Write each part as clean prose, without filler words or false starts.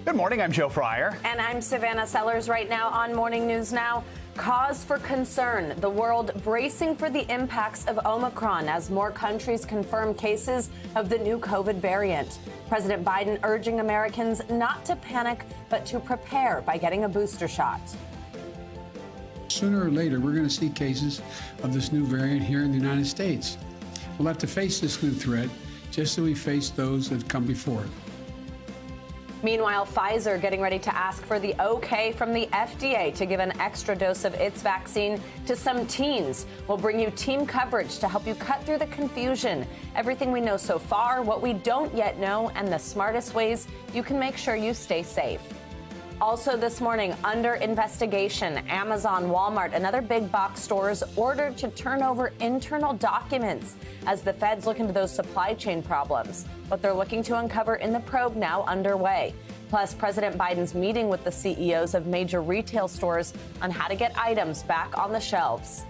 Good morning, I'm Joe Fryer. And I'm Savannah Sellers. Right now on Morning News Now, cause for concern. The world bracing for the impacts of Omicron as more countries confirm cases of the new COVID variant. President Biden urging Americans not to panic, but to prepare by getting a booster shot. Sooner or later, we're going to see cases of this new variant here in the United States. We'll have to face this new threat just as we faced those that come before it. Meanwhile, Pfizer getting ready to ask for the okay from the FDA to give an extra dose of its vaccine to some teens. We'll bring you team coverage to help you cut through the confusion. Everything we know so far, what we don't yet know, and the smartest ways you can make sure you stay safe. Also this morning, under investigation, Amazon, Walmart, and other big box stores ordered to turn over internal documents as the feds look into those supply chain problems. What they're looking to uncover in the probe now underway. Plus, President Biden's meeting with the CEOs of major retail stores on how to get items back on the shelves.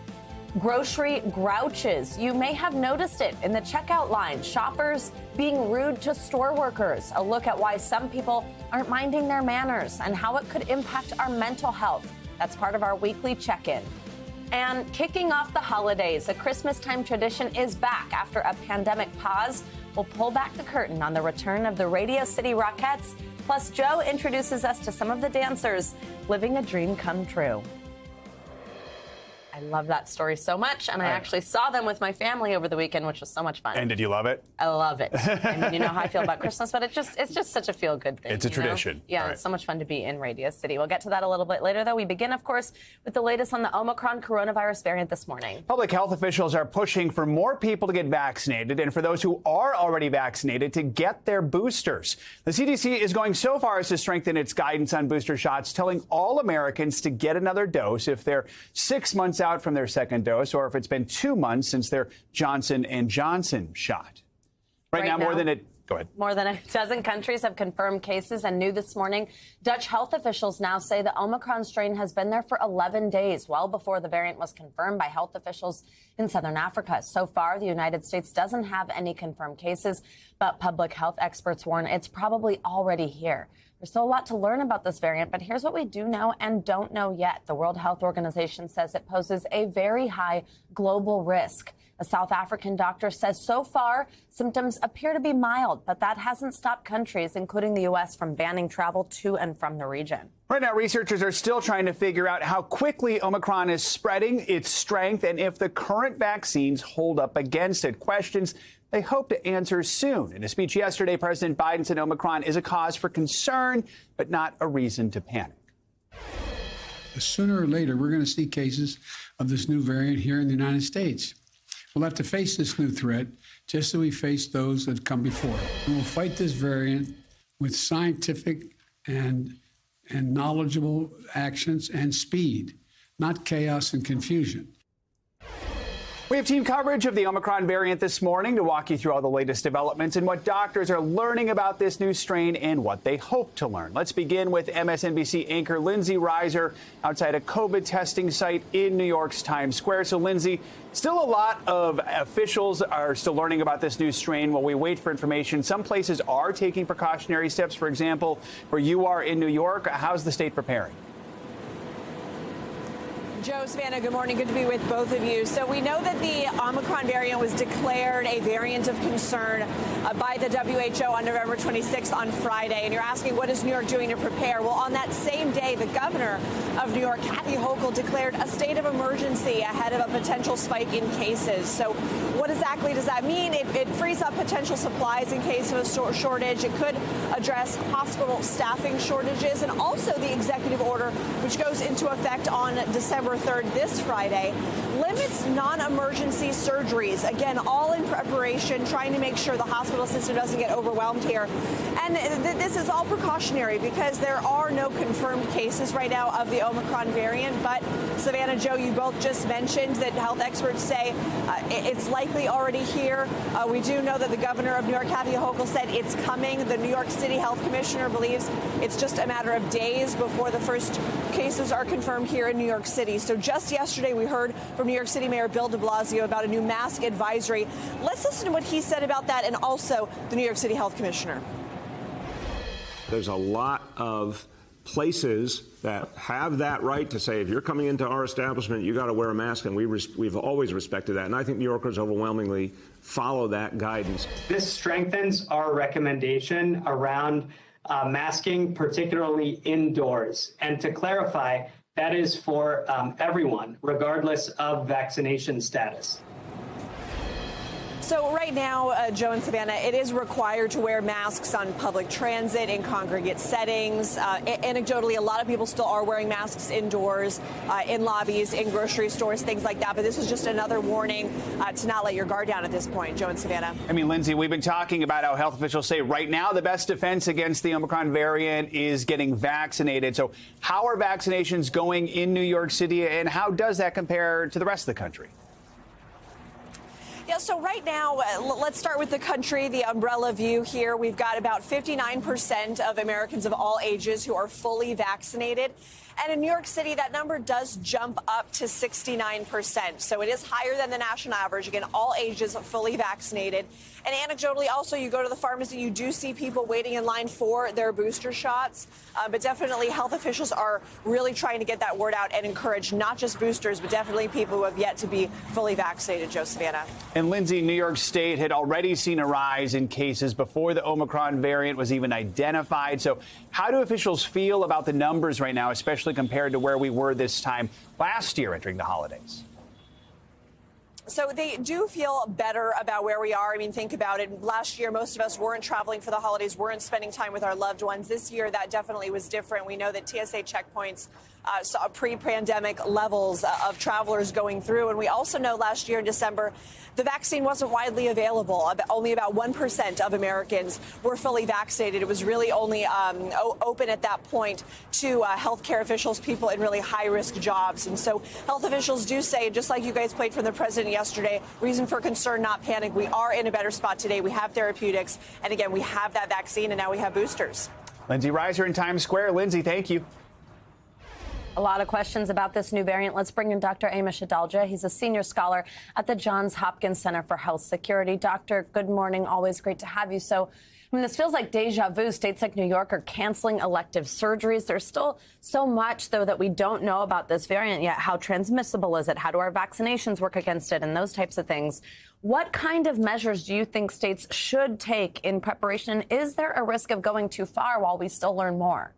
Grocery grouches. You may have noticed it in the checkout line. Shoppers being rude to store workers. A look at why some people aren't minding their manners and how it could impact our mental health. That's part of our weekly check-in. And kicking off the holidays, a Christmas time tradition is back after a pandemic pause. We'll pull back the curtain on the return of the Radio City Rockettes. Plus, Joe introduces us to some of the dancers living a dream come true. I love that story so much, and I actually saw them with my family over the weekend, which was so much fun. And did you love it? I love it. I mean, you know how I feel about Christmas, but it's just such a feel-good thing. It's a tradition. Yeah, right. It's so much fun to be in Radio City. We'll get to that a little bit later, though. We begin, of course, with the latest on the Omicron coronavirus variant this morning. Public health officials are pushing for more people to get vaccinated and for those who are already vaccinated to get their boosters. The CDC is going so far as to strengthen its guidance on booster shots, telling all Americans to get another dose if they're 6 months out from their second dose or if it's been 2 months since their Johnson & Johnson shot. Right now, more than a dozen countries have confirmed cases, and new this morning, Dutch health officials now say the Omicron strain has been there for 11 days, well before the variant was confirmed by health officials in southern Africa. So far, the United States doesn't have any confirmed cases, but public health experts warn it's probably already here. There's still a lot to learn about this variant, but here's what we do know and don't know yet. The World Health Organization says it poses a very high global risk. A South African doctor says so far symptoms appear to be mild, but that hasn't stopped countries, including the U.S., from banning travel to and from the region. Right now, researchers are still trying to figure out how quickly Omicron is spreading, its strength, and if the current vaccines hold up against it. Questions they hope to answer soon. In a speech yesterday, President Biden said Omicron is a cause for concern, but not a reason to panic. Sooner or later, we're going to see cases of this new variant here in the United States. We'll have to face this new threat just as we faced those that come before it. And we'll fight this variant with scientific and knowledgeable actions and speed, not chaos and confusion. We have team coverage of the Omicron variant this morning to walk you through all the latest developments and what doctors are learning about this new strain and what they hope to learn. Let's begin with MSNBC anchor Lindsay Reiser outside a COVID testing site in New York's Times Square. So, Lindsay, still a lot of officials are still learning about this new strain while we wait for information. Some places are taking precautionary steps. For example, where you are in New York, how's the state preparing? Joe, Savannah, good morning. Good to be with both of you. So we know that the Omicron variant was declared a variant of concern by the WHO on November 26th on Friday. And you're asking, what is New York doing to prepare? Well, on that same day, the governor of New York, Kathy Hochul, declared a state of emergency ahead of a potential spike in cases. So what exactly does that mean? It frees up potential supplies in case of a shortage. It could address hospital staffing shortages, and also the executive order, which goes into effect on December 3rd, this Friday, limits non-emergency surgeries. Again, all in preparation, trying to make sure the hospital system doesn't get overwhelmed here. And this is all precautionary because there are no confirmed cases right now of the Omicron variant. But Savannah, Joe, you both just mentioned that health experts say it's likely already here. We do know that the governor of New York, Kathy Hochul, said it's coming. The New York City Health Commissioner believes it's just a matter of days before the first cases are confirmed here in New York City. So just yesterday, we heard from New York City Mayor Bill de Blasio about a new mask advisory. Let's listen to what he said about that and also the New York City Health Commissioner. There's a lot of places that have that right to say, if you're coming into our establishment, you got to wear a mask, and we've always respected that. And I think New Yorkers overwhelmingly follow that guidance. This strengthens our recommendation around masking, particularly indoors. And to clarify, that is for everyone, regardless of vaccination status. So right now, Joe and Savannah, it is required to wear masks on public transit, in congregate settings. Anecdotally, a lot of people still are wearing masks indoors, in lobbies, in grocery stores, things like that. But this is just another warning to not let your guard down at this point. Joe and Savannah. I mean, Lindsay, we've been talking about how health officials say right now the best defense against the Omicron variant is getting vaccinated. So how are vaccinations going in New York City, and how does that compare to the rest of the country? Yeah, so right now, let's start with the country, the umbrella view here. We've got about 59% of Americans of all ages who are fully vaccinated. And in New York City, that number does jump up to 69%. So it is higher than the national average. Again, all ages fully vaccinated. And anecdotally, also, you go to the pharmacy, you do see people waiting in line for their booster shots. But definitely, health officials are really trying to get that word out and encourage not just boosters, but definitely people who have yet to be fully vaccinated. Joe, Savannah. And Lindsay, New York State had already seen a rise in cases before the Omicron variant was even identified. So how do officials feel about the numbers right now, especially compared to where we were this time last year entering the holidays? So they do feel better about where we are. I mean, think about it. Last year, most of us weren't traveling for the holidays, weren't spending time with our loved ones. This year, that definitely was different. We know that TSA checkpoints saw pre-pandemic levels of travelers going through. And we also know last year in December, the vaccine wasn't widely available. Only about 1% of Americans were fully vaccinated. It was really only open at that point to healthcare officials, people in really high-risk jobs. And so health officials do say, just like you guys played from the president yesterday, reason for concern, not panic. We are in a better spot today. We have therapeutics. And again, we have that vaccine, and now we have boosters. Lindsay Reiser in Times Square. Lindsay, thank you. A lot of questions about this new variant. Let's bring in Dr. Amish Adalja. He's a senior scholar at the Johns Hopkins Center for Health Security. Doctor, good morning. Always great to have you. So, I mean, this feels like deja vu. States like New York are canceling elective surgeries. There's still so much, though, that we don't know about this variant yet. How transmissible is it? How do our vaccinations work against it? And those types of things. What kind of measures do you think states should take in preparation? Is there a risk of going too far while we still learn more?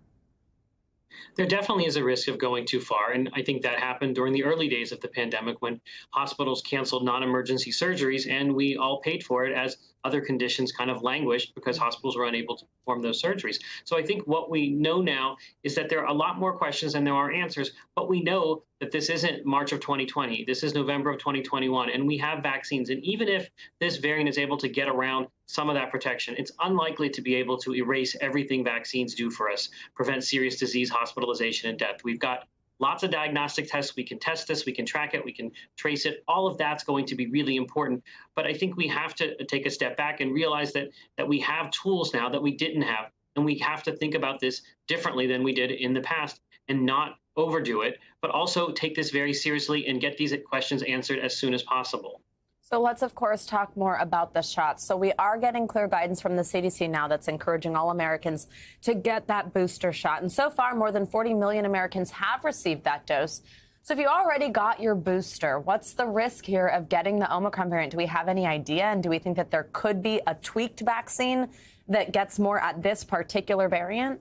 There definitely is a risk of going too far, and I think that happened during the early days of the pandemic when hospitals canceled non-emergency surgeries, and we all paid for it as other conditions kind of languished because hospitals were unable to perform those surgeries. So I think what we know now is that there are a lot more questions than there are answers, but we know that this isn't March of 2020. This is November of 2021, and we have vaccines. And even if this variant is able to get around some of that protection, it's unlikely to be able to erase everything vaccines do for us, prevent serious disease, hospitalization, and death. We've got lots of diagnostic tests. We can test this, we can track it, we can trace it. All of that's going to be really important. But I think we have to take a step back and realize that we have tools now that we didn't have. And we have to think about this differently than we did in the past and not overdo it, but also take this very seriously and get these questions answered as soon as possible. So let's, of course, talk more about the shots. So we are getting clear guidance from the CDC now that's encouraging all Americans to get that booster shot. And so far, more than 40 million Americans have received that dose. So if you already got your booster, what's the risk here of getting the Omicron variant? Do we have any idea? And do we think that there could be a tweaked vaccine that gets more at this particular variant?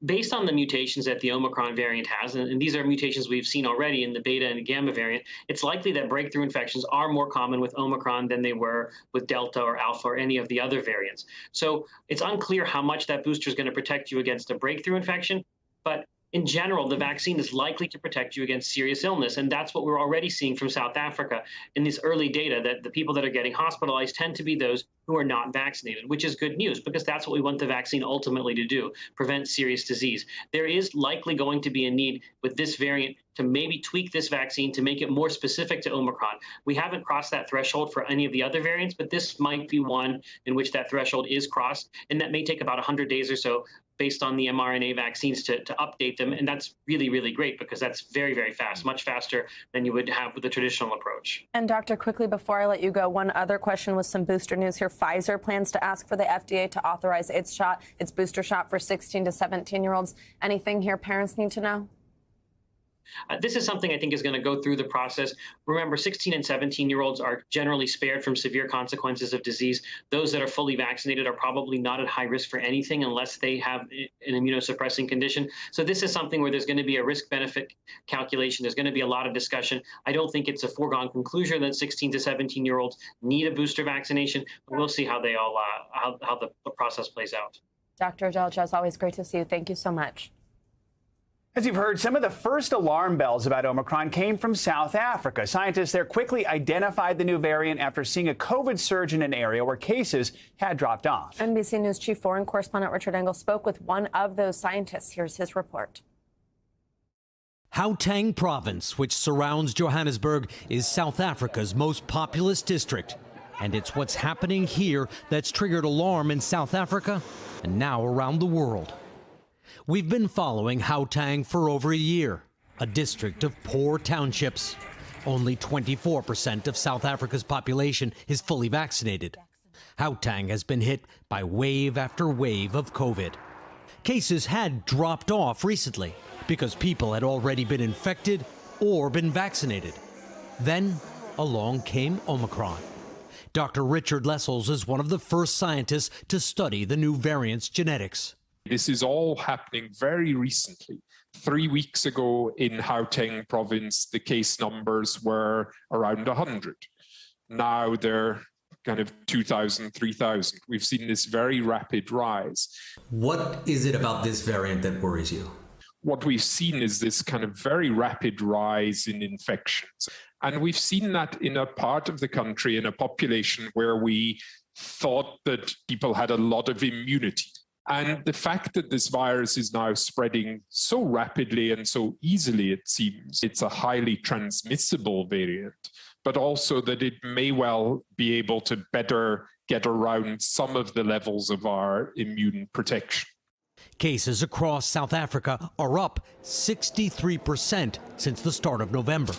Based on the mutations that the Omicron variant has, and these are mutations we've seen already in the Beta and Gamma variant, it's likely that breakthrough infections are more common with Omicron than they were with Delta or Alpha or any of the other variants. So it's unclear how much that booster is going to protect you against a breakthrough infection, but in general, the vaccine is likely to protect you against serious illness. And that's what we're already seeing from South Africa in this early data, that the people that are getting hospitalized tend to be those who are not vaccinated, which is good news because that's what we want the vaccine ultimately to do, prevent serious disease. There is likely going to be a need with this variant to maybe tweak this vaccine to make it more specific to Omicron. We haven't crossed that threshold for any of the other variants, but this might be one in which that threshold is crossed, and that may take about 100 days or so based on the mRNA vaccines to update them. And that's really, really great because that's very, very fast, much faster than you would have with the traditional approach. And Doctor, quickly before I let you go, one other question with some booster news here. Pfizer plans to ask for the FDA to authorize its booster shot for 16 to 17-year-olds. Anything here parents need to know? This is something I think is going to go through the process. Remember, 16 and 17-year-olds are generally spared from severe consequences of disease. Those that are fully vaccinated are probably not at high risk for anything unless they have an immunosuppressing condition. So this is something where there's going to be a risk-benefit calculation. There's going to be a lot of discussion. I don't think it's a foregone conclusion that 16 to 17-year-olds need a booster vaccination, but we'll see how they all how the process plays out. Dr. Delja, it's always great to see you. Thank you so much. As you've heard, some of the first alarm bells about Omicron came from South Africa. Scientists there quickly identified the new variant after seeing a COVID surge in an area where cases had dropped off. NBC News chief foreign correspondent Richard Engel spoke with one of those scientists. Here's his report. Gauteng province, which surrounds Johannesburg, is South Africa's most populous district. And it's what's happening here that's triggered alarm in South Africa and now around the world. We've been following Gauteng for over a year, a district of poor townships. Only 24% of South Africa's population is fully vaccinated. Gauteng has been hit by wave after wave of COVID. Cases had dropped off recently because people had already been infected or been vaccinated. Then along came Omicron. Dr. Richard Lessels is one of the first scientists to study the new variant's genetics. This is all happening very recently. 3 weeks ago in Gauteng province, the case numbers were around 100. Now they're kind of 2,000, 3,000. We've seen this very rapid rise. What is it about this variant that worries you? What we've seen is this kind of very rapid rise in infections. And we've seen that in a part of the country, in a population where we thought that people had a lot of immunity. And the fact that this virus is now spreading so rapidly and so easily, it seems, it's a highly transmissible variant, but also that it may well be able to better get around some of the levels of our immune protection. Cases across South Africa are up 63% since the start of November.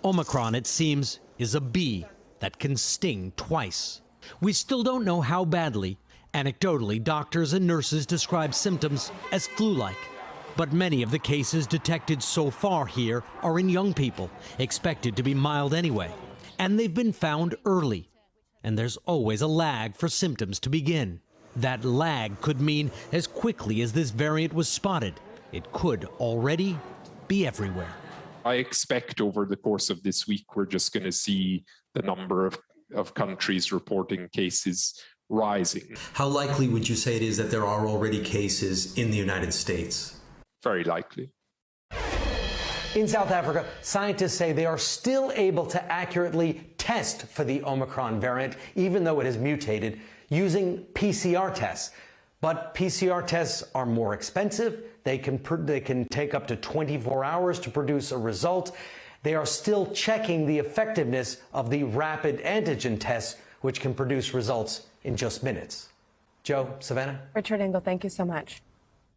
Omicron, it seems, is a bee that can sting twice. We still don't know how badly. Anecdotally, doctors and nurses describe symptoms as flu-like. But many of the cases detected so far here are in young people, expected to be mild anyway. And they've been found early. And there's always a lag for symptoms to begin. That lag could mean as quickly as this variant was spotted, it could already be everywhere. I expect over the course of this week, we're just going to see the number of countries reporting cases rising. How likely would you say it is that there are already cases in the United States? Very likely. In South Africa, scientists say they are still able to accurately test for the Omicron variant, even though it has mutated, using PCR tests. But PCR tests are more expensive. They can take up to 24 hours to produce a result. They are still checking the effectiveness of the rapid antigen tests, which can produce results in just minutes. Joe, Savannah? Richard Engel, thank you so much.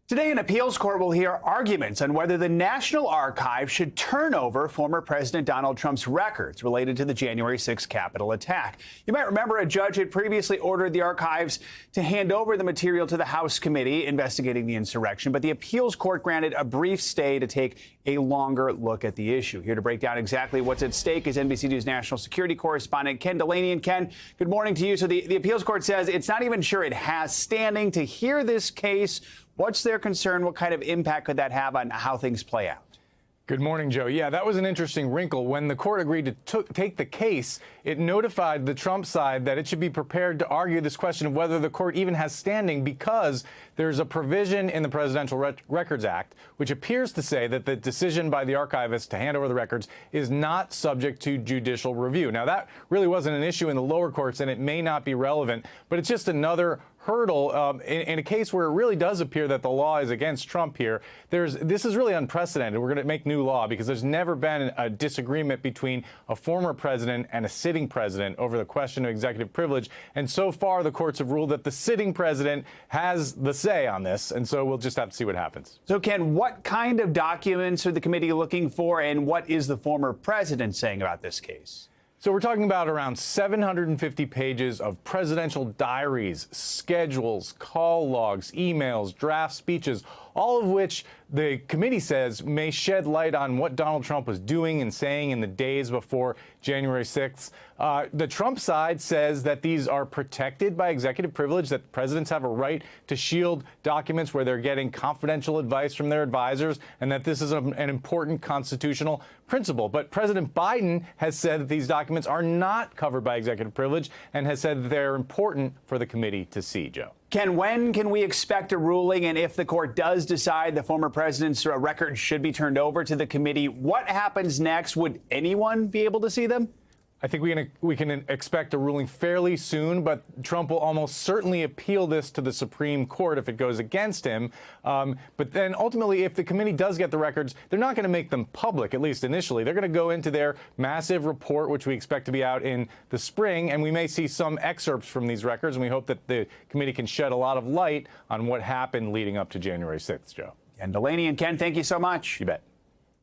Today, an appeals court will hear arguments on whether the National Archives should turn over former President Donald Trump's records related to the January 6th Capitol attack. You might remember a judge had previously ordered the archives to hand over the material to the House committee investigating the insurrection, but the appeals court granted a brief stay to take a longer look at the issue. Here to break down exactly what's at stake is NBC News national security correspondent Ken Delaney. And Ken, good morning to you. So the appeals court says it's not even sure it has standing to hear this case. What's their concern? What kind of impact could that have on how things play out? Good morning, Joe. Yeah, that was an interesting wrinkle. When the court agreed to take the case, it notified the Trump side that it should be prepared to argue this question of whether the court even has standing, because there's a provision in the Presidential Records Act which appears to say that the decision by the archivist to hand over the records is not subject to judicial review. Now, that really wasn't an issue in the lower courts, and it may not be relevant, but it's just another hurdle in a case where it really does appear that the law is against Trump here. This is really unprecedented. We're going to make new law because there's never been a disagreement between a former president and a sitting president over the question of executive privilege. And so far, the courts have ruled that the sitting president has the say on this. And so we'll just have to see what happens. So, Ken, what kind of documents are the committee looking for, and what is the former president saying about this case? So we're talking about around 750 pages of presidential diaries, schedules, call logs, emails, draft speeches, all of which the committee says may shed light on what Donald Trump was doing and saying in the days before January 6th. The Trump side says that these are protected by executive privilege, that presidents have a right to shield documents where they're getting confidential advice from their advisors, and that this is an important constitutional principle. But President Biden has said that these documents are not covered by executive privilege and has said that they're important for the committee to see, Joe. Ken, when can we expect a ruling? And if the court does decide the former president's records should be turned over to the committee, what happens next? Would anyone be able to see them? I think we can expect a ruling fairly soon, but Trump will almost certainly appeal this to the Supreme Court if it goes against him. But then ultimately, if the committee does get the records, they're not going to make them public, at least initially. They're going to go into their massive report, which we expect to be out in the spring, and we may see some excerpts from these records, and we hope that the committee can shed a lot of light on what happened leading up to January 6th, Joe. And Delaney and Ken, thank you so much. You bet.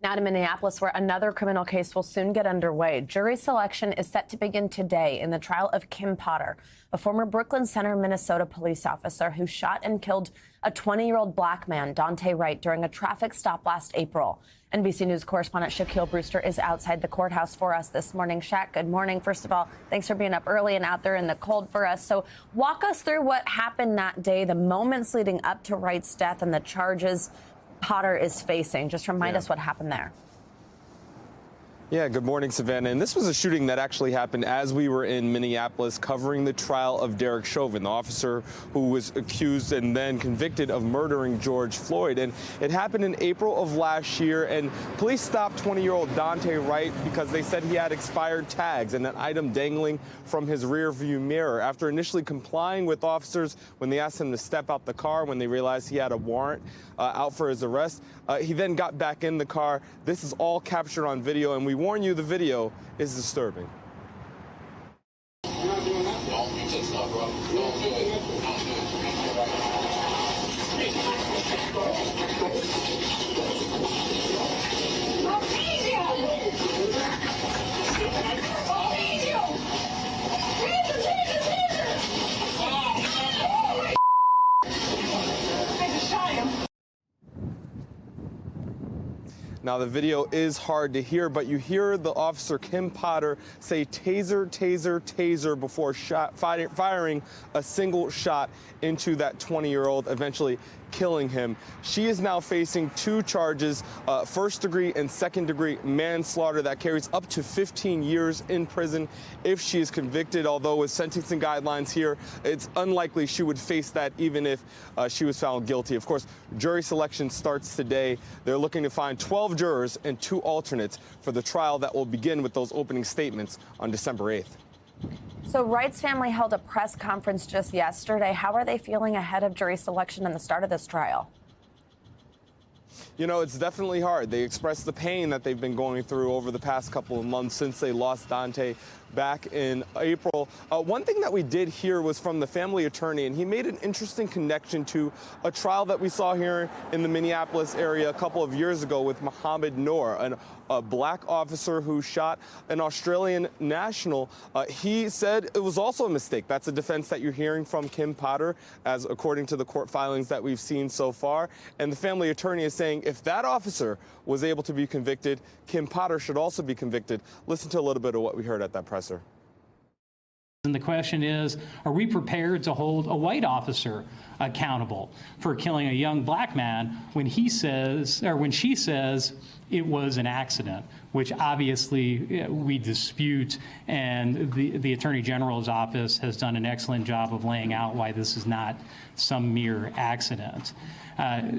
Now to Minneapolis, where another criminal case will soon get underway. Jury selection is set to begin today in the trial of Kim Potter, a former Brooklyn Center, Minnesota police officer who shot and killed a 20-year-old black man, Daunte Wright, during a traffic stop last April. NBC News correspondent Shaquille Brewster is outside the courthouse for us this morning. Shaq, good morning. First of all, thanks for being up early and out there in the cold for us. So walk us through what happened that day, the moments leading up to Wright's death and the charges Potter is facing. Just remind us what happened there. Yeah, good morning, Savannah. And this was a shooting that actually happened as we were in Minneapolis covering the trial of Derek Chauvin, the officer who was accused and then convicted of murdering George Floyd. And it happened in April of last year, and police stopped 20-year-old Daunte Wright because they said he had expired tags and an item dangling from his rearview mirror. After initially complying with officers when they asked him to step out the car when they realized he had a warrant out for his arrest, he then got back in the car. This is all captured on video, and we warn you, the video is disturbing. Now, the video is hard to hear, but you hear the officer, Kim Potter, say taser, taser, taser before firing a single shot into that 20-year-old, eventually killing him. She is now facing 2 charges, first-degree and second-degree manslaughter that carries up to 15 years in prison if she is convicted, although with sentencing guidelines here, it's unlikely she would face that even if she was found guilty. Of course, jury selection starts today. They're looking to find 12 jurors and 2 alternates for the trial that will begin with those opening statements on December 8th. So Wright's family held a press conference just yesterday. How are they feeling ahead of jury selection and the start of this trial? You know, it's definitely hard. They expressed the pain that they've been going through over the past couple of months since they lost Daunte back in April. One thing that we did hear was from the family attorney, and he made an interesting connection to a trial that we saw here in the Minneapolis area a couple of years ago with Mohammed Noor, a black officer who shot an Australian national. He said it was also a mistake. That's a defense that you're hearing from Kim Potter, as according to the court filings that we've seen so far. And the family attorney is saying if that officer was able to be convicted, Kim Potter should also be convicted. Listen to a little bit of what we heard at that presser. And the question is, are we prepared to hold a white officer accountable for killing a young black man when he says, or when she says, it was an accident, which obviously we dispute, and the Attorney General's office has done an excellent job of laying out why this is not some mere accident.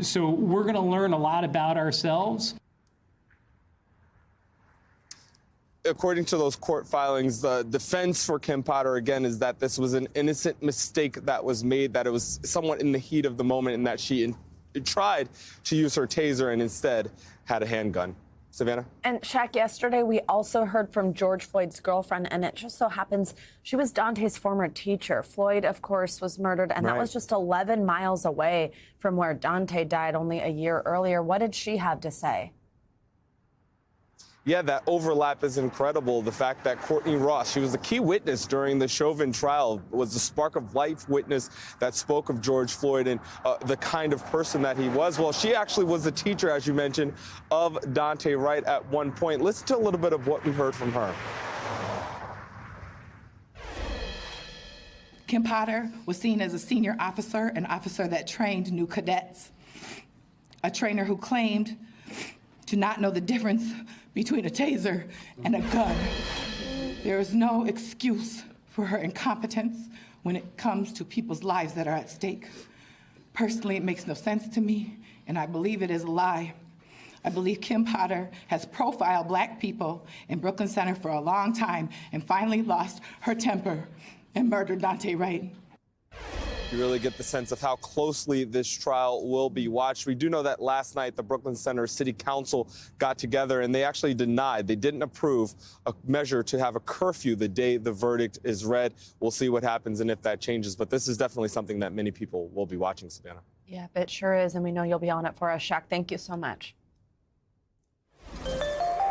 So we're going to learn a lot about ourselves. according to those court filings, the defense for Kim Potter, again, is that this was an innocent mistake that was made, that it was somewhat in the heat of the moment, and that she tried to use her taser and instead had a handgun. Savannah? And Shaq, yesterday we also heard from George Floyd's girlfriend, and it just so happens she was Daunte's former teacher. Floyd, of course, was murdered, and that was just 11 miles away from where Daunte died only a year earlier. What did she have to say? Yeah, that overlap is incredible. The fact that Courtney Ross, she was the key witness during the Chauvin trial, was the spark of life witness that spoke of George Floyd and the kind of person that he was. Well, she actually was the teacher, as you mentioned, of Daunte Wright at one point. Listen to a little bit of what we heard from her. Kim Potter was seen as a senior officer, an officer that trained new cadets, a trainer who claimed to not know the difference between a taser and a gun. There is no excuse for her incompetence when it comes to people's lives that are at stake. Personally, it makes no sense to me, and I believe it is a lie. I believe Kim Potter has profiled Black people in Brooklyn Center for a long time and finally lost her temper and murdered Daunte Wright. You really get the sense of how closely this trial will be watched. We do know that last night the Brooklyn Center City Council got together and they actually they didn't approve a measure to have a curfew the day the verdict is read. We'll see what happens and if that changes, but this is definitely something that many people will be watching, Savannah. Yeah, it sure is, and we know you'll be on it for us, Shaq. Thank you so much.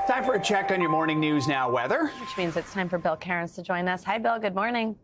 Time for a check on your morning news now weather. Which means it's time for Bill Cairns to join us. Hi, Bill. Good morning.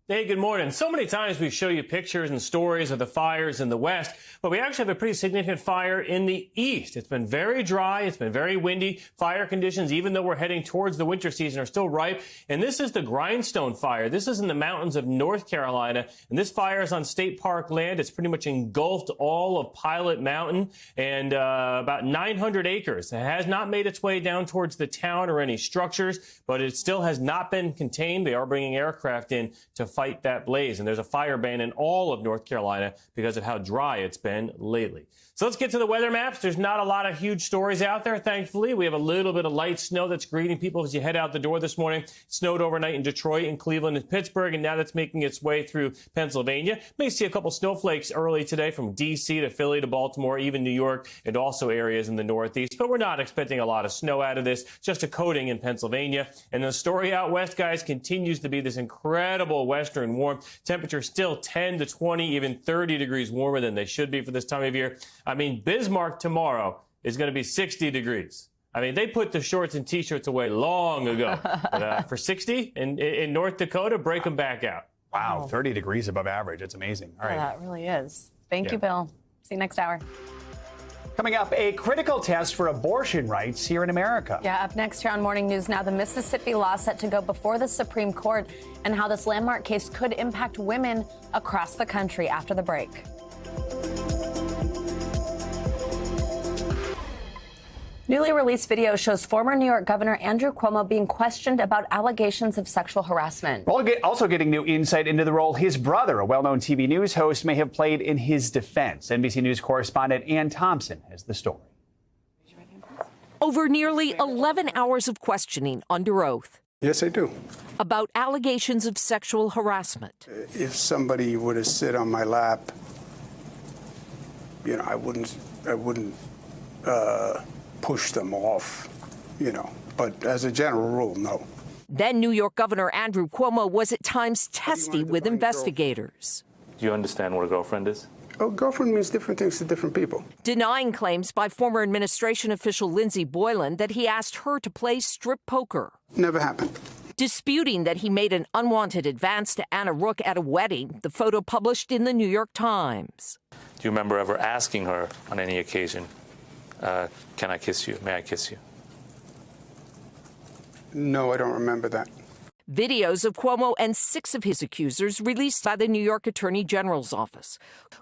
Hey, good morning. So many times we show you pictures and stories of the fires in the west, but we actually have a pretty significant fire in the east. It's been very dry. It's been very windy. Fire conditions, even though we're heading towards the winter season, are still ripe. And this is the Grindstone Fire. This is in the mountains of North Carolina. And this fire is on state park land. It's pretty much engulfed all of Pilot Mountain and about 900 acres. It has not made its way down towards the town or any structures, but it still has not been contained. They are bringing aircraft in to fight that blaze. And there's a fire ban in all of North Carolina because of how dry it's been lately. So let's get to the weather maps. There's not a lot of huge stories out there, thankfully. We have a little bit of light snow that's greeting people as you head out the door this morning. It snowed overnight in Detroit and Cleveland and Pittsburgh, and now that's making its way through Pennsylvania. May see a couple snowflakes early today from D.C. to Philly to Baltimore, even New York, and also areas in the Northeast. But we're not expecting a lot of snow out of this, just a coating in Pennsylvania. And the story out west, guys, continues to be this incredible western warmth. Temperature still 10 to 20, even 30 degrees warmer than they should be for this time of year. I mean, Bismarck tomorrow is going to be 60 degrees. I mean, they put the shorts and T-shirts away long ago. But, for 60 in North Dakota, break them back out. Wow, 30 degrees above average. It's amazing. All right. Yeah, that really is. Thank you, Bill. See you next hour. Coming up, a critical test for abortion rights here in America. Yeah, up next here on Morning News Now, the Mississippi law set to go before the Supreme Court and how this landmark case could impact women across the country after the break. Newly released video shows former New York Governor Andrew Cuomo being questioned about allegations of sexual harassment. Also getting new insight into the role his brother, a well-known TV news host, may have played in his defense. NBC News correspondent Ann Thompson has the story. Over nearly 11 hours of questioning under oath. Yes, I do. About allegations of sexual harassment. If somebody were to sit on my lap, I wouldn't push them off, but as a general rule, no. Then New York Governor Andrew Cuomo was at times testy with investigators. Do you understand what a girlfriend is? Oh, girlfriend means different things to different people. Denying claims by former administration official Lindsey Boylan that he asked her to play strip poker. Never happened. Disputing that he made an unwanted advance to Anna Rook at a wedding, the photo published in the New York Times. Do you remember ever asking her on any occasion, can I kiss you? May I kiss you? No, I don't remember that. Videos of Cuomo and 6 of his accusers released by the New York Attorney General's office.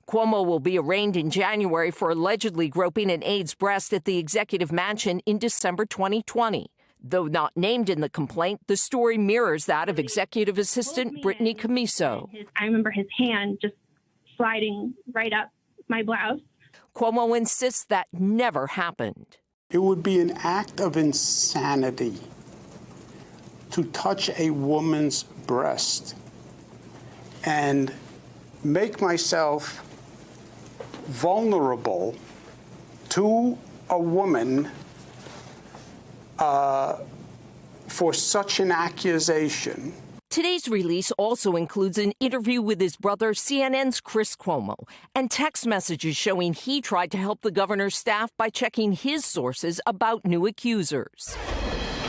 Cuomo will be arraigned in January for allegedly groping an aide's breast at the executive mansion in December 2020. Though not named in the complaint, the story mirrors that of executive assistant Brittany Camiso. I remember his hand just sliding right up my blouse. Cuomo insists that never happened. It would be an act of insanity to touch a woman's breast and make myself vulnerable to a woman for such an accusation. Today's release also includes an interview with his brother, CNN's Chris Cuomo, and text messages showing he tried to help the governor's staff by checking his sources about new accusers.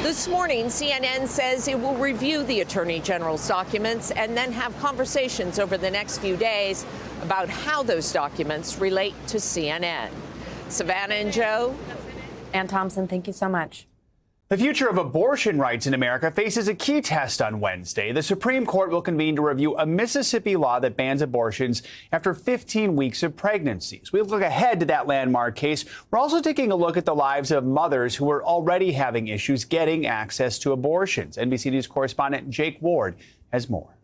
This morning, CNN says it will review the Attorney General's documents and then have conversations over the next few days about how those documents relate to CNN. Savannah and Joe. Ann Thompson, thank you so much. The future of abortion rights in America faces a key test on Wednesday. The Supreme Court will convene to review a Mississippi law that bans abortions after 15 weeks of pregnancies. We'll look ahead to that landmark case. We're also taking a look at the lives of mothers who are already having issues getting access to abortions. NBC News correspondent Jake Ward has more.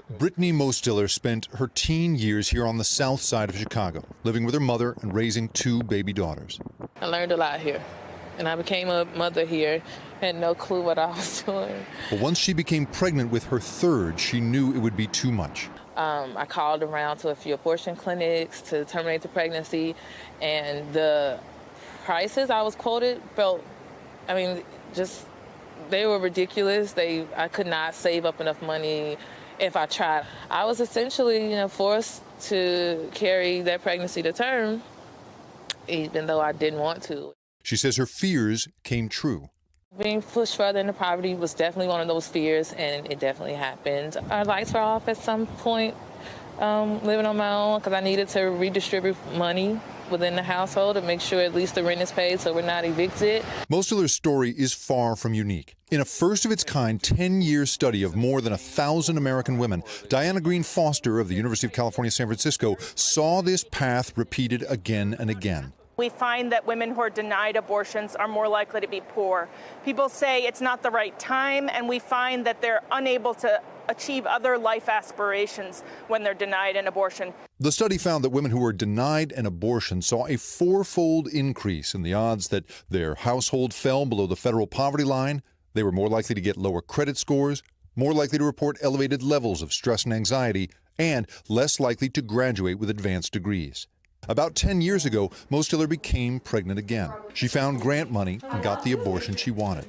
Brittany Mostiller spent her teen years here on the south side of Chicago, living with her mother and raising 2 baby daughters. I learned a lot here. And I became a mother here, had no clue what I was doing. But once she became pregnant with her 3rd, she knew it would be too much. I called around to a few abortion clinics to terminate the pregnancy, and the prices I was quoted they were ridiculous. I could not save up enough money if I tried. I was essentially, forced to carry that pregnancy to term, even though I didn't want to. She says her fears came true. Being pushed further into poverty was definitely one of those fears, and it definitely happened. Our lights were off at some point, living on my own, because I needed to redistribute money within the household to make sure at least the rent is paid so we're not evicted. Mostiller's story is far from unique. In a first-of-its-kind 10-year study of more than 1,000 American women, Diana Green Foster of the University of California, San Francisco, saw this path repeated again and again. We find that women who are denied abortions are more likely to be poor. People say it's not the right time, and we find that they're unable to achieve other life aspirations when they're denied an abortion. The study found that women who were denied an abortion saw a 4-fold increase in the odds that their household fell below the federal poverty line. They were more likely to get lower credit scores, more likely to report elevated levels of stress and anxiety, and less likely to graduate with advanced degrees. About 10 years ago, Mostiller became pregnant again. She found grant money and got the abortion she wanted.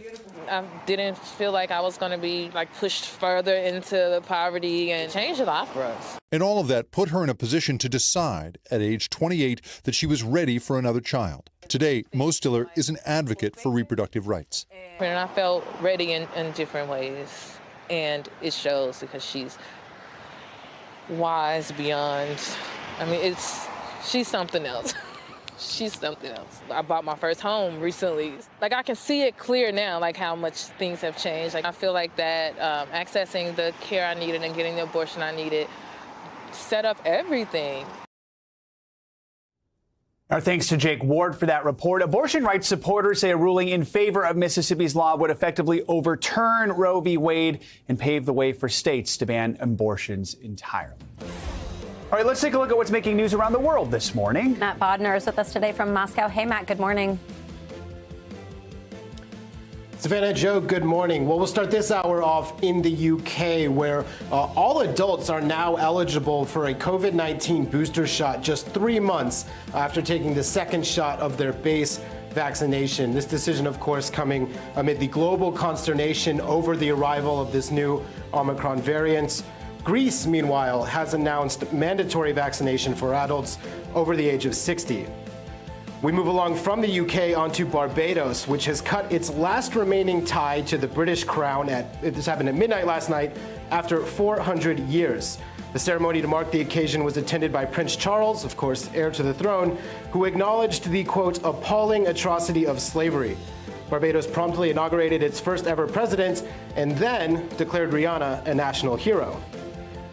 I didn't feel like I was going to be pushed further into poverty, and changed a lot for us. And all of that put her in a position to decide at age 28 that she was ready for another child. Today, Mostiller is an advocate for reproductive rights. And I felt ready in different ways, and it shows because she's wise beyond, she's something else. She's something else. I bought my first home recently. I can see it clear now, how much things have changed. I feel like that accessing the care I needed and getting the abortion I needed set up everything. Our thanks to Jake Ward for that report. Abortion rights supporters say a ruling in favor of Mississippi's law would effectively overturn Roe v. Wade and pave the way for states to ban abortions entirely. All right, let's take a look at what's making news around the world this morning. Matt Bodner is with us today from Moscow. Hey, Matt, good morning. Savannah, Joe, good morning. Well, we'll start this hour off in the UK, where all adults are now eligible for a COVID-19 booster shot just 3 months after taking the second shot of their base vaccination. This decision, of course, coming amid the global consternation over the arrival of this new Omicron variant. Greece, meanwhile, has announced mandatory vaccination for adults over the age of 60. We move along from the UK onto Barbados, which has cut its last remaining tie to the British crown. This happened at midnight last night after 400 years. The ceremony to mark the occasion was attended by Prince Charles, of course, heir to the throne, who acknowledged the, quote, appalling atrocity of slavery. Barbados promptly inaugurated its first ever president and then declared Rihanna a national hero.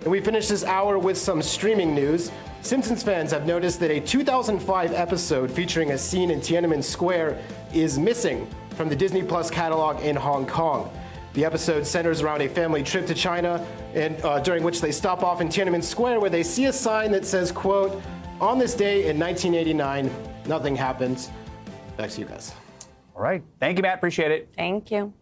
And we finish this hour with some streaming news. Simpsons fans have noticed that a 2005 episode featuring a scene in Tiananmen Square is missing from the Disney Plus catalog in Hong Kong. The episode centers around a family trip to China, and during which they stop off in Tiananmen Square, where they see a sign that says, quote, on this day in 1989, nothing happens. Back to you guys. All right. Thank you, Matt. Appreciate it. Thank you.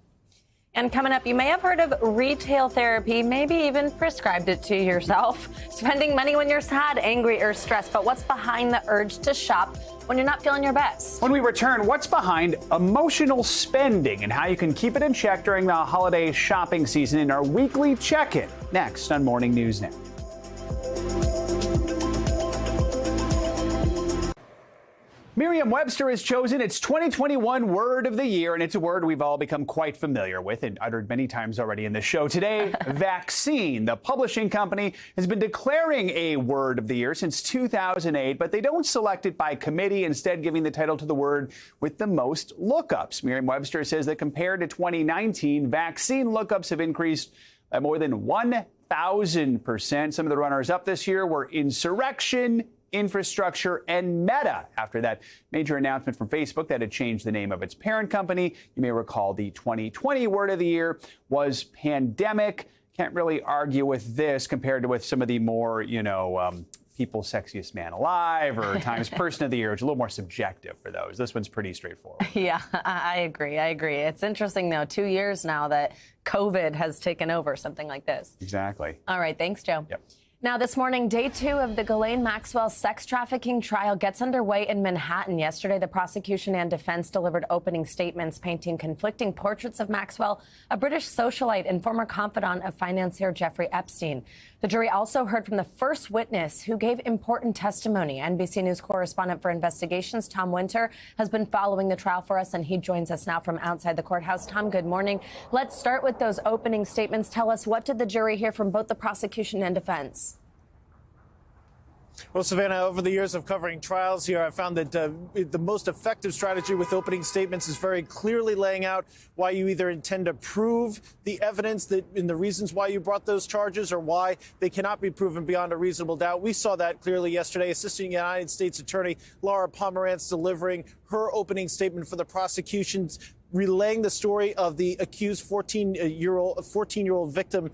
And coming up, you may have heard of retail therapy, maybe even prescribed it to yourself. Spending money when you're sad, angry, or stressed. But what's behind the urge to shop when you're not feeling your best? When we return, what's behind emotional spending and how you can keep it in check during the holiday shopping season in our weekly check-in. Next on Morning News Now. Merriam-Webster has chosen its 2021 word of the year, and it's a word we've all become quite familiar with and uttered many times already in the show. Today, vaccine. The publishing company has been declaring a word of the year since 2008, but they don't select it by committee, instead giving the title to the word with the most lookups. Merriam-Webster says that compared to 2019, vaccine lookups have increased by more than 1,000%. Some of the runners-up this year were insurrection, infrastructure, and Meta after that major announcement from Facebook that had changed the name of its parent company. You may recall the 2020 word of the year was pandemic. Can't really argue with this compared to with some of the more, People's Sexiest Man Alive or Times Person of the Year. It's a little more subjective for those. This one's pretty straightforward. Yeah, I agree. It's interesting, though, 2 years now that COVID has taken over something like this. Exactly. All right. Thanks, Joe. Yep. Now, this morning, day 2 of the Ghislaine Maxwell sex trafficking trial gets underway in Manhattan. Yesterday, the prosecution and defense delivered opening statements painting conflicting portraits of Maxwell, a British socialite and former confidant of financier Jeffrey Epstein. The jury also heard from the first witness who gave important testimony. NBC News correspondent for investigations, Tom Winter, has been following the trial for us, and he joins us now from outside the courthouse. Tom, good morning. Let's start with those opening statements. Tell us, what did the jury hear from both the prosecution and defense? Well, Savannah, over the years of covering trials here, I found that the most effective strategy with opening statements is very clearly laying out why you either intend to prove the evidence that in the reasons why you brought those charges or why they cannot be proven beyond a reasonable doubt. We saw that clearly yesterday. Assistant United States Attorney Laura Pomerantz delivering her opening statement for the prosecution's relaying the story of the accused 14-year-old victim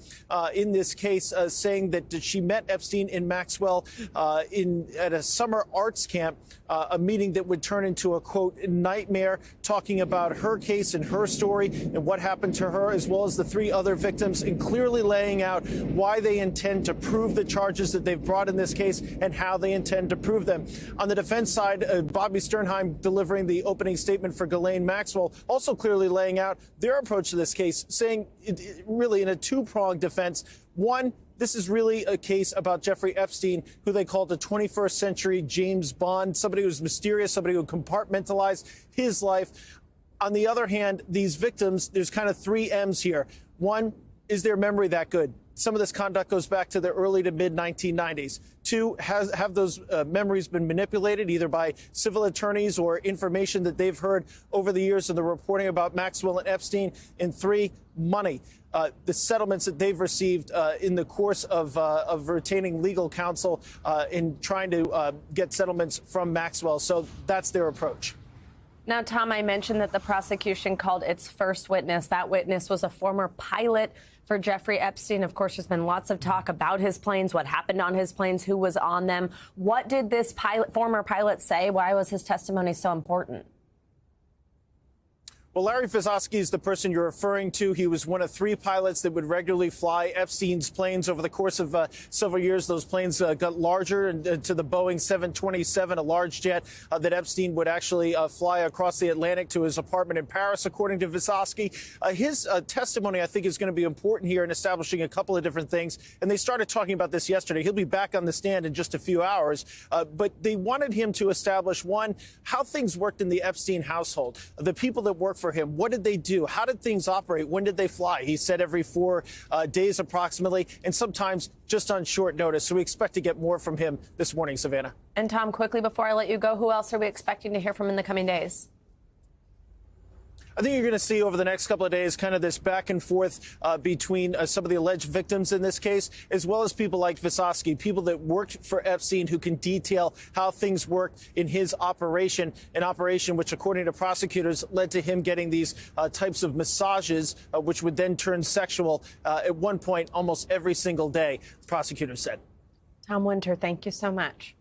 in this case, saying that she met Epstein and Maxwell at a summer arts camp, a meeting that would turn into a, quote, nightmare, talking about her case and her story and what happened to her, as well as the 3 other victims, and clearly laying out why they intend to prove the charges that they've brought in this case and how they intend to prove them. On the defense side, Bobby Sternheim delivering the opening statement for Ghislaine Maxwell, also clearly laying out their approach to this case, saying really in a 2-pronged defense. One, this is really a case about Jeffrey Epstein, who they called a 21st century James Bond, somebody who's mysterious, somebody who compartmentalized his life. On the other hand, these victims, there's kind of 3 M's here. One, is their memory that good? Some of this conduct goes back to the early to mid 1990s. 2, have those memories been manipulated either by civil attorneys or information that they've heard over the years in the reporting about Maxwell and Epstein? And 3, money. The settlements that they've received in the course of retaining legal counsel in trying to get settlements from Maxwell. So that's their approach. Now, Tom, I mentioned that the prosecution called its first witness. That witness was a former pilot for Jeffrey Epstein. Of course, there's been lots of talk about his planes, what happened on his planes, who was on them. What did this former pilot say? Why was his testimony so important? Well, Larry Fizosky is the person you're referring to. He was one of 3 pilots that would regularly fly Epstein's planes over the course of several years. Those planes got larger to the Boeing 727, a large jet that Epstein would actually fly across the Atlantic to his apartment in Paris, according to Fizosky. His testimony, I think, is going to be important here in establishing a couple of different things. And they started talking about this yesterday. He'll be back on the stand in just a few hours. But they wanted him to establish, one, how things worked in the Epstein household, the people that work for him. What did they do? How did things operate? When did they fly? He said every 4 days approximately, and sometimes just on short notice. So we expect to get more from him this morning, Savannah. And Tom, quickly before I let you go, who else are we expecting to hear from in the coming days? I think you're going to see over the next couple of days kind of this back and forth between some of the alleged victims in this case, as well as people like Fizosky, people that worked for Epstein who can detail how things worked in his operation, an operation which, according to prosecutors, led to him getting these types of massages, which would then turn sexual at one point almost every single day, prosecutors said. Tom Winter, thank you so much.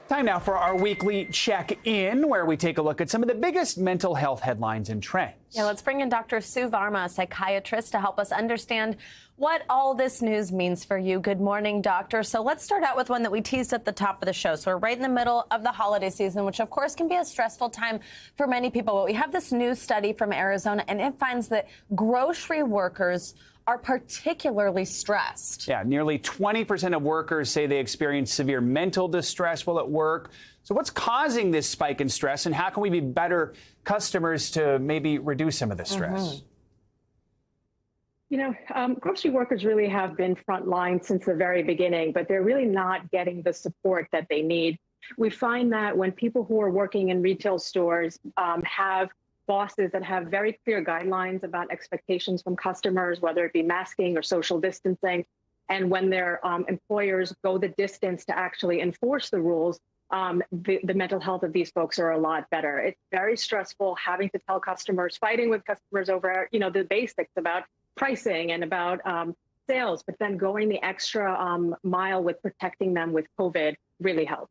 Time now for our weekly check-in, where we take a look at some of the biggest mental health headlines and trends. Yeah, let's bring in Dr. Sue Varma, a psychiatrist, to help us understand what all this news means for you. Good morning, doctor. So let's start out with one that we teased at the top of the show. So we're right in the middle of the holiday season, which of course can be a stressful time for many people. But we have this new study from Arizona, and it finds that grocery workers are particularly stressed. Yeah, nearly 20% of workers say they experience severe mental distress while at work. So what's causing this spike in stress, and how can we be better customers to maybe reduce some of the stress? You know, grocery workers really have been frontline since the very beginning, but they're really not getting the support that they need. We find that when people who are working in retail stores have bosses that have very clear guidelines about expectations from customers, whether it be masking or social distancing, and when their employers go the distance to actually enforce the rules, the mental health of these folks are a lot better. It's very stressful having to tell customers, fighting with customers over, you know, the basics about pricing and about sales, but then going the extra mile with protecting them with COVID really helps.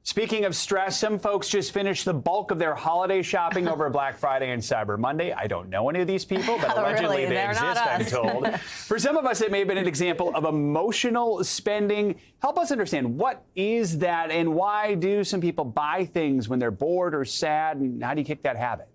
Speaking of stress, some folks just finished the bulk of their holiday shopping over Black Friday and Cyber Monday. I don't know any of these people, but allegedly they exist, I'm told. For some of us, it may have been an example of emotional spending. Help us understand, what is that, and why do some people buy things when they're bored or sad, and how do you kick that habit?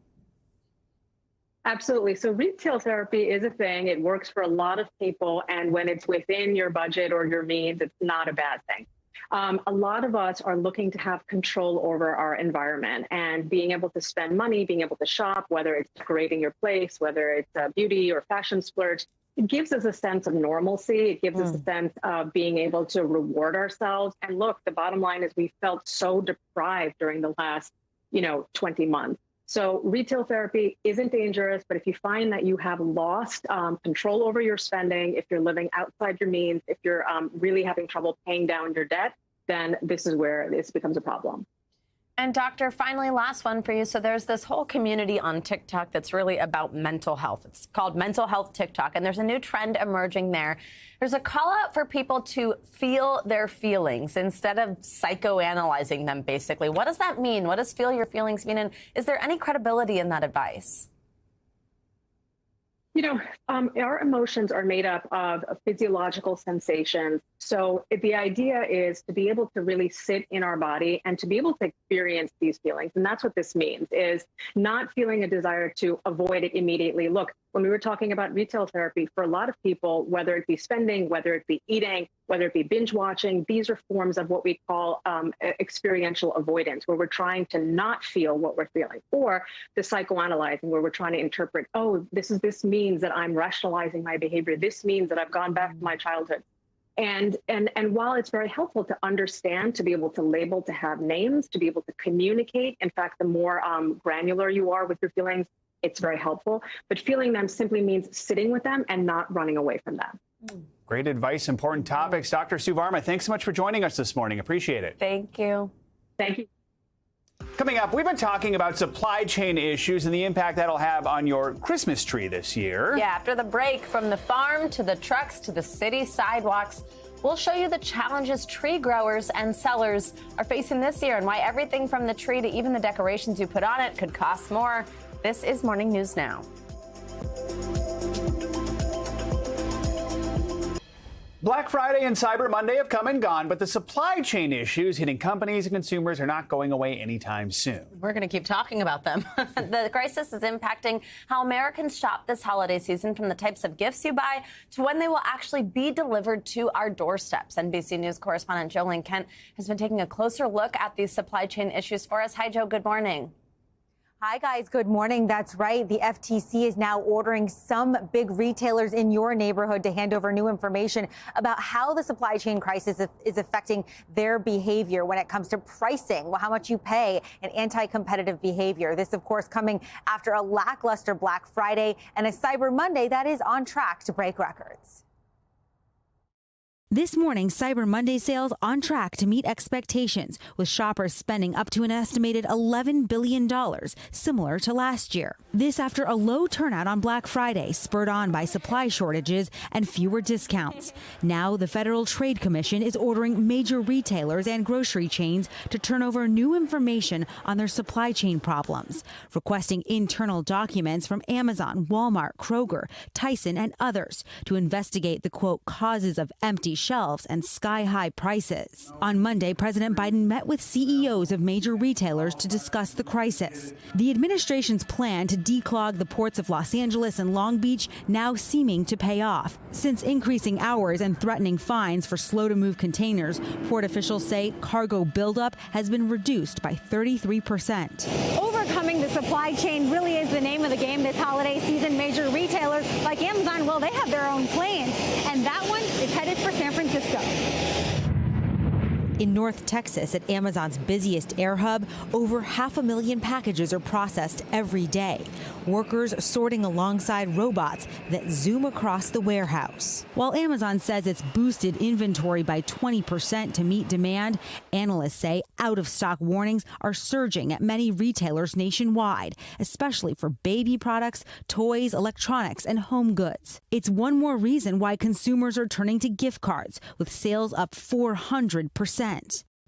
Absolutely. So retail therapy is a thing. It works for a lot of people, and when it's within your budget or your means, it's not a bad thing. A lot of us are looking to have control over our environment and being able to spend money, being able to shop, whether it's decorating your place, whether it's a beauty or fashion splurge. It gives us a sense of normalcy. It gives us a sense of being able to reward ourselves. And look, the bottom line is we felt so deprived during the last, 20 months. So retail therapy isn't dangerous, but if you find that you have lost control over your spending, if you're living outside your means, if you're really having trouble paying down your debt, then this is where this becomes a problem. And doctor, finally, last one for you. So there's this whole community on TikTok that's really about mental health. It's called Mental Health TikTok, and there's a new trend emerging there. There's a call out for people to feel their feelings instead of psychoanalyzing them, basically. What does that mean? What does feel your feelings mean? And is there any credibility in that advice? Our emotions are made up of physiological sensations. So the idea is to be able to really sit in our body and to be able to experience these feelings. And that's what this means, is not feeling a desire to avoid it immediately. Look, when we were talking about retail therapy, for a lot of people, whether it be spending, whether it be eating, whether it be binge watching, these are forms of what we call experiential avoidance, where we're trying to not feel what we're feeling, or the psychoanalyzing, where we're trying to interpret, oh, this means that I'm rationalizing my behavior. This means that I've gone back to my childhood. And while it's very helpful to understand, to be able to label, to have names, to be able to communicate, in fact, the more granular you are with your feelings, it's very helpful. But feeling them simply means sitting with them and not running away from them. Great advice, important topics. Dr. Sue Varma, thanks so much for joining us this morning. Appreciate it. Thank you. Thank you. Coming up, we've been talking about supply chain issues and the impact that'll have on your Christmas tree this year. Yeah, after the break, from the farm to the trucks to the city sidewalks, we'll show you the challenges tree growers and sellers are facing this year and why everything from the tree to even the decorations you put on it could cost more. This is Morning News Now. Black Friday and Cyber Monday have come and gone, but the supply chain issues hitting companies and consumers are not going away anytime soon. We're going to keep talking about them. The crisis is impacting how Americans shop this holiday season, from the types of gifts you buy to when they will actually be delivered to our doorsteps. NBC News correspondent Jolene Kent has been taking a closer look at these supply chain issues for us. Hi, Joe. Good morning. Hi, guys. Good morning. That's right. The FTC is now ordering some big retailers in your neighborhood to hand over new information about how the supply chain crisis is affecting their behavior when it comes to pricing, how much you pay, and anti-competitive behavior. This, of course, coming after a lackluster Black Friday and a Cyber Monday that is on track to break records. This morning, Cyber Monday sales on track to meet expectations, with shoppers spending up to an estimated $11 billion, similar to last year. This after a low turnout on Black Friday, spurred on by supply shortages and fewer discounts. Now, the Federal Trade Commission is ordering major retailers and grocery chains to turn over new information on their supply chain problems, requesting internal documents from Amazon, Walmart, Kroger, Tyson, and others to investigate the, quote, causes of empty shelves and sky-high prices. On Monday, President Biden met with CEOs of major retailers to discuss the crisis. The administration's plan to declog the ports of Los Angeles and Long Beach now seeming to pay off. Since increasing hours and threatening fines for slow-to-move containers, port officials say cargo buildup has been reduced by 33%. Overcoming the supply chain really is the name of the game this holiday season. Major retailers like Amazon, well, they have their own planes, and that one is headed for San Francisco. In North Texas, at Amazon's busiest air hub, over 500,000 packages are processed every day. Workers sorting alongside robots that zoom across the warehouse. While Amazon says it's boosted inventory by 20% to meet demand, analysts say out-of-stock warnings are surging at many retailers nationwide, especially for baby products, toys, electronics, and home goods. It's one more reason why consumers are turning to gift cards, with sales up 400%.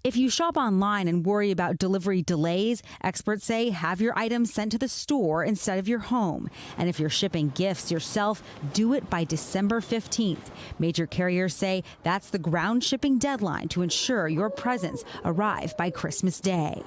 If you shop online and worry about delivery delays, experts say have your items sent to the store instead of your home. And if you're shipping gifts yourself, do it by December 15th. Major carriers say that's the ground shipping deadline to ensure your presents arrive by Christmas Day.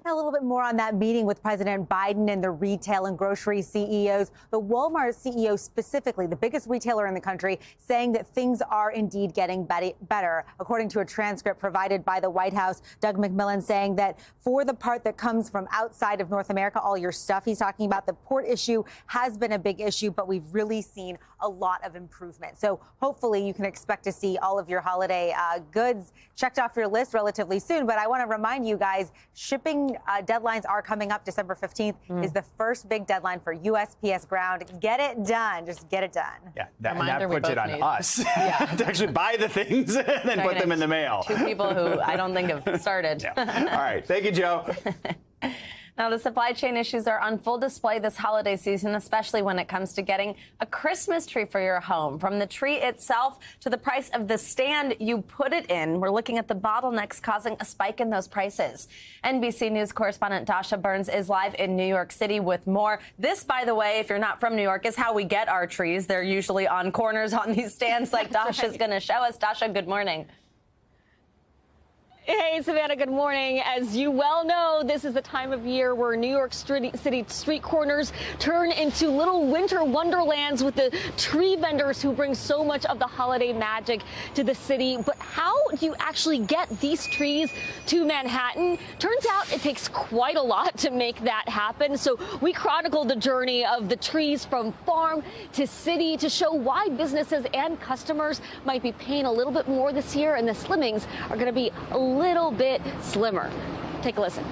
A little bit more on that meeting with President Biden and the retail and grocery CEOs. The Walmart CEO specifically, the biggest retailer in the country, saying that things are indeed getting better. According to a transcript provided by the White House, Doug McMillon saying that for the part that comes from outside of North America, all your stuff, he's talking about the port issue has been a big issue, but we've really seen a lot of improvement. So hopefully you can expect to see all of your holiday goods checked off your list relatively soon. But I want to remind you guys, shipping deadlines are coming up. December 15th is the first big deadline for USPS Ground. Get it done. Just get it done. Yeah, that puts it on us to actually buy the things and then put them in the mail. Two people who I don't think have started. All right. Thank you, Joe. Now, the supply chain issues are on full display this holiday season, especially when it comes to getting a Christmas tree for your home. From the tree itself to the price of the stand you put it in, we're looking at the bottlenecks causing a spike in those prices. NBC News correspondent Dasha Burns is live in New York City with more. This, by the way, if you're not from New York, is how we get our trees. They're usually on corners on these stands like Dasha's going to show us. Dasha, good morning. Hey, Savannah, good morning. As you well know, this is the time of year where New York City street corners turn into little winter wonderlands with the tree vendors who bring so much of the holiday magic to the city. But how do you actually get these trees to Manhattan? Turns out it takes quite a lot to make that happen. So we chronicled the journey of the trees from farm to city to show why businesses and customers might be paying a little bit more this year, and the slimmings are going to be a little bit slimmer. Take a listen.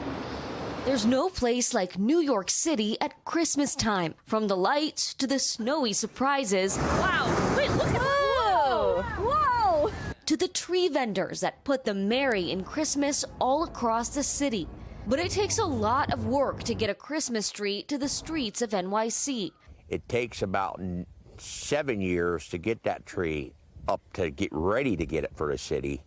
There's no place like New York City at Christmas time. From the lights to the snowy surprises. Wow. Wait, look at Whoa! Whoa! To the tree vendors that put the merry in Christmas all across the city. But it takes a lot of work to get a Christmas tree to the streets of NYC. It takes about 7 years to get that tree up to get ready to get it for the city.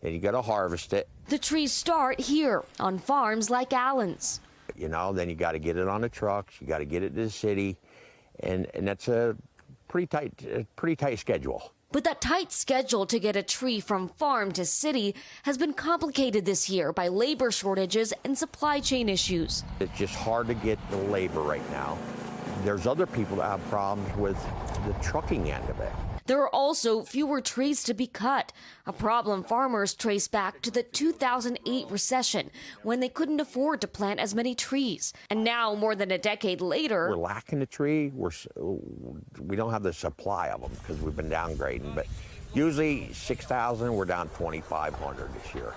Then you got to harvest it. The trees start here on farms like Allen's. You know, then you got to get it on the trucks. You got to get it to the city, and that's a pretty tight schedule. But that tight schedule to get a tree from farm to city has been complicated this year by labor shortages and supply chain issues. It's just hard to get the labor right now. There's other people that have problems with the trucking end of it. There are also fewer trees to be cut, a problem farmers trace back to the 2008 recession when they couldn't afford to plant as many trees. And now, more than a decade later, we're lacking the tree. We don't have the supply of them because we've been downgrading, but usually 6,000, we're down 2,500 this year.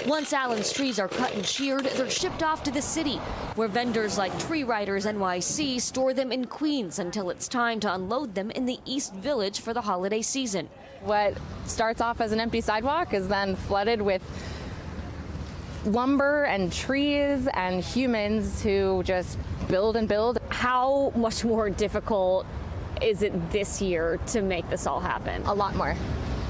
Once Allen's trees are cut and sheared, they're shipped off to the city, where vendors like Tree Riders NYC store them in Queens until it's time to unload them in the East Village for the holiday season. What starts off as an empty sidewalk is then flooded with lumber and trees and humans who just build and build. How much more difficult is it this year to make this all happen? A lot more.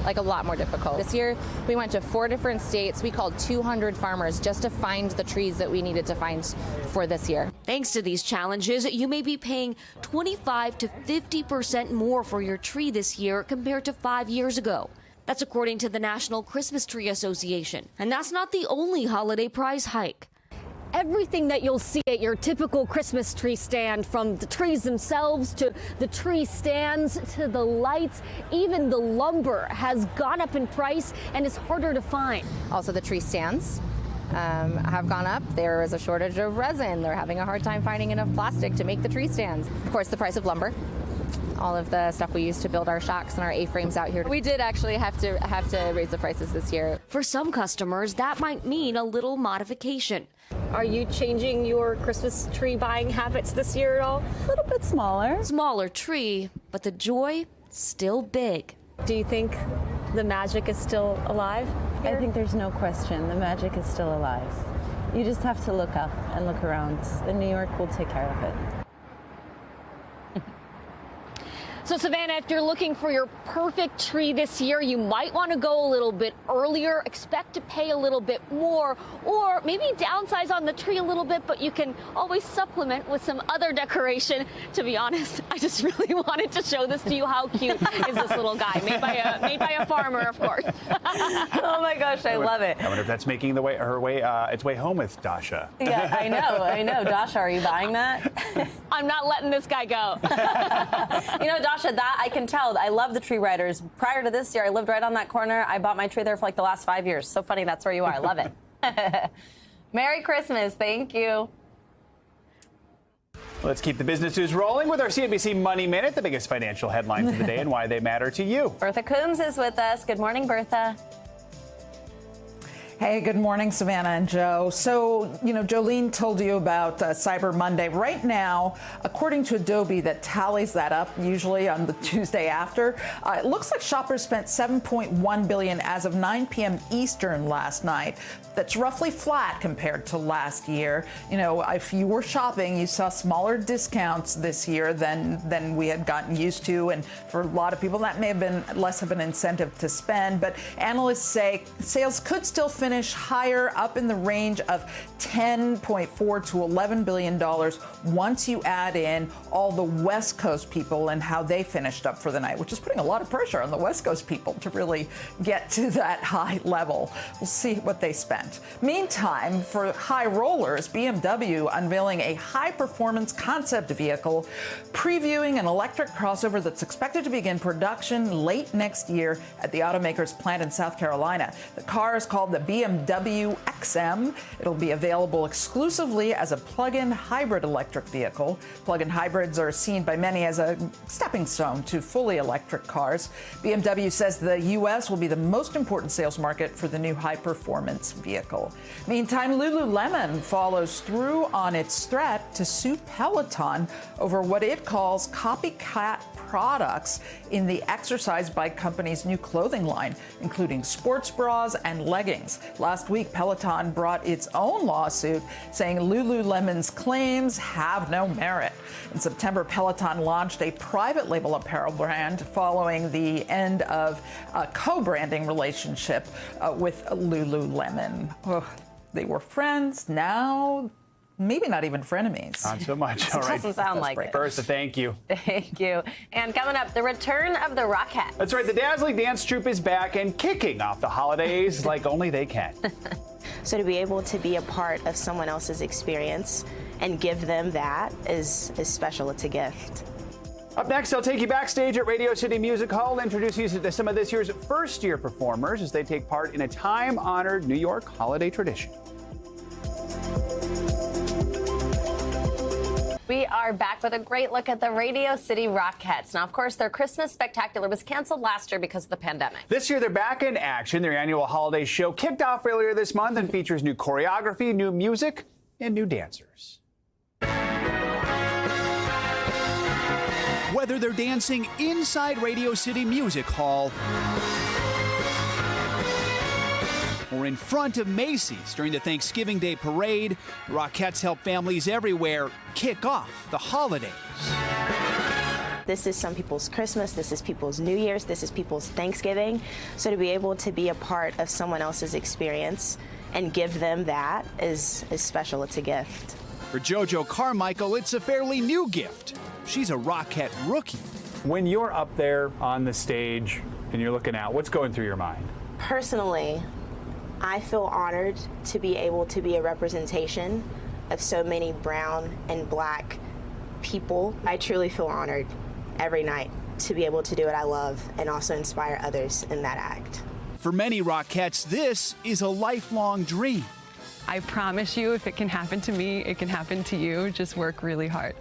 Like a lot more difficult. This year, we went to 4 different states. We called 200 farmers just to find the trees that we needed to find for this year. Thanks to these challenges, you may be paying 25 to 50% more for your tree this year compared to 5 years ago. That's according to the National Christmas Tree Association. And that's not the only holiday price hike. Everything that you'll see at your typical Christmas tree stand, from the trees themselves to the tree stands to the lights, even the lumber has gone up in price and is harder to find. Also, the tree stands have gone up. There is a shortage of resin. They're having a hard time finding enough plastic to make the tree stands. Of course, the price of lumber. All of the stuff we use to build our shacks and our A-frames out here. We did actually have to raise the prices this year. For some customers, that might mean a little modification. Are you changing your Christmas tree buying habits this year at all? A little bit smaller. Smaller tree, but the joy still big. Do you think the magic is still alive here? I think there's no question. The magic is still alive. You just have to look up and look around, and New York will take care of it. So, Savannah, if you're looking for your perfect tree this year, you might want to go a little bit earlier, expect to pay a little bit more, or maybe downsize on the tree a little bit, but you can always supplement with some other decoration. To be honest, I just really wanted to show this to you. How cute is this little guy? Made by a farmer, of course. Oh my gosh, I love it. I wonder if that's making its way home with Dasha. Yeah, I know. Dasha, are you buying that? I'm not letting this guy go. You know, Dasha, that I can tell. I love the Tree Riders. Prior to this year, I lived right on that corner. I bought my tree there for like the last 5 years. So funny that's where you are. I love it. Merry Christmas. Thank you. Let's keep the business news rolling with our CNBC Money Minute, the biggest financial headlines of the day and why they matter to you. Bertha Coombs is with us. Good morning, Bertha. Hey, good morning, Savannah and Joe. So, Jolene told you about Cyber Monday. Right now, according to Adobe that tallies that up usually on the Tuesday after, it looks like shoppers spent $7.1 billion as of 9 p.m. Eastern last night. That's roughly flat compared to last year. If you were shopping, you saw smaller discounts this year than we had gotten used to. And for a lot of people, that may have been less of an incentive to spend. But analysts say sales could still finish higher, up in the range of $10.4 to $11 billion once you add in all the West Coast people and how they finished up for the night, which is putting a lot of pressure on the West Coast people to really get to that high level. We'll see what they spent. Meantime, for high rollers, BMW unveiling a high-performance concept vehicle, previewing an electric crossover that's expected to begin production late next year at the automaker's plant in South Carolina. The car is called the BMW XM. It'll be available exclusively as a plug-in hybrid electric vehicle. Plug-in hybrids are seen by many as a stepping stone to fully electric cars. BMW says the U.S. will be the most important sales market for the new high-performance vehicle. Meantime, Lululemon follows through on its threat to sue Peloton over what it calls copycat products in the exercise bike company's new clothing line, including sports bras and leggings. Last week, Peloton brought its own lawsuit saying Lululemon's claims have no merit. In September, Peloton launched a private label apparel brand following the end of a co-branding relationship with Lululemon. They were friends. Now, maybe not even frenemies. Not so much. All right. Doesn't sound like it. Bertha, thank you. Thank you. And coming up, the return of the Rockettes. That's right. The dazzling dance troupe is back and kicking off the holidays like only they can. So to be able to be a part of someone else's experience and give them that is special. It's a gift. Up next, I'll take you backstage at Radio City Music Hall and introduce you to some of this year's first-year performers as they take part in a time-honored New York holiday tradition. We are back with a great look at the Radio City Rockettes. Now, of course, their Christmas Spectacular was canceled last year because of the pandemic. This year, they're back in action. Their annual holiday show kicked off earlier this month and features new choreography, new music, and new dancers. Whether they're dancing inside Radio City Music Hall or in front of Macy's during the Thanksgiving Day parade, Rockettes help families everywhere kick off the holidays. This is some people's Christmas, this is people's New Year's, this is people's Thanksgiving. So to be able to be a part of someone else's experience and give them that is special. It's a gift. For JoJo Carmichael, it's a fairly new gift. She's a Rockette rookie. When you're up there on the stage and you're looking out, what's going through your mind? Personally, I feel honored to be able to be a representation of so many brown and black people. I truly feel honored every night to be able to do what I love and also inspire others in that act. For many Rockettes, this is a lifelong dream. I promise you, if it can happen to me, it can happen to you. Just work really hard.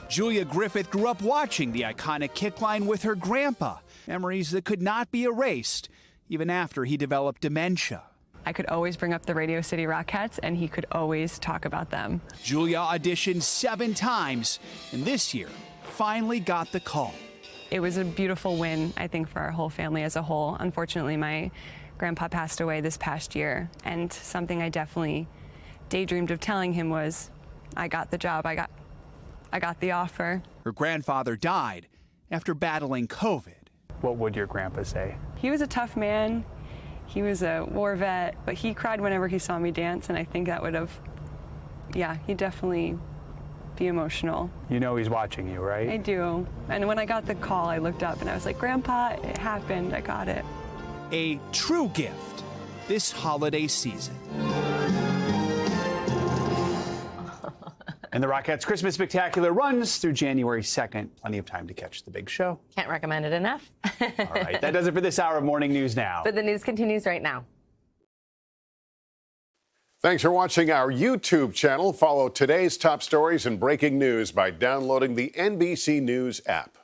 Julia Griffith grew up watching the iconic kick line with her grandpa, memories that could not be erased even after he developed dementia. I could always bring up the Radio City Rockettes, and he could always talk about them. Julia auditioned 7 times, and this year finally got the call. It was a beautiful win, I think, for our whole family as a whole. Unfortunately, my grandpa passed away this past year, and something I definitely daydreamed of telling him was, I got the job, I got the offer. Her grandfather died after battling COVID. What would your grandpa say? He was a tough man. He was a war vet, but he cried whenever he saw me dance, and I think that would have, yeah, he'd definitely be emotional. You know he's watching you, right? I do. And when I got the call, I looked up and I was like, Grandpa, it happened, I got it. A true gift this holiday season. And the Rockettes Christmas Spectacular runs through January 2nd. Plenty of time to catch the big show. Can't recommend it enough. All right, that does it for this hour of Morning News Now. But the news continues right now. Thanks for watching our YouTube channel. Follow today's top stories and breaking news by downloading the NBC News app.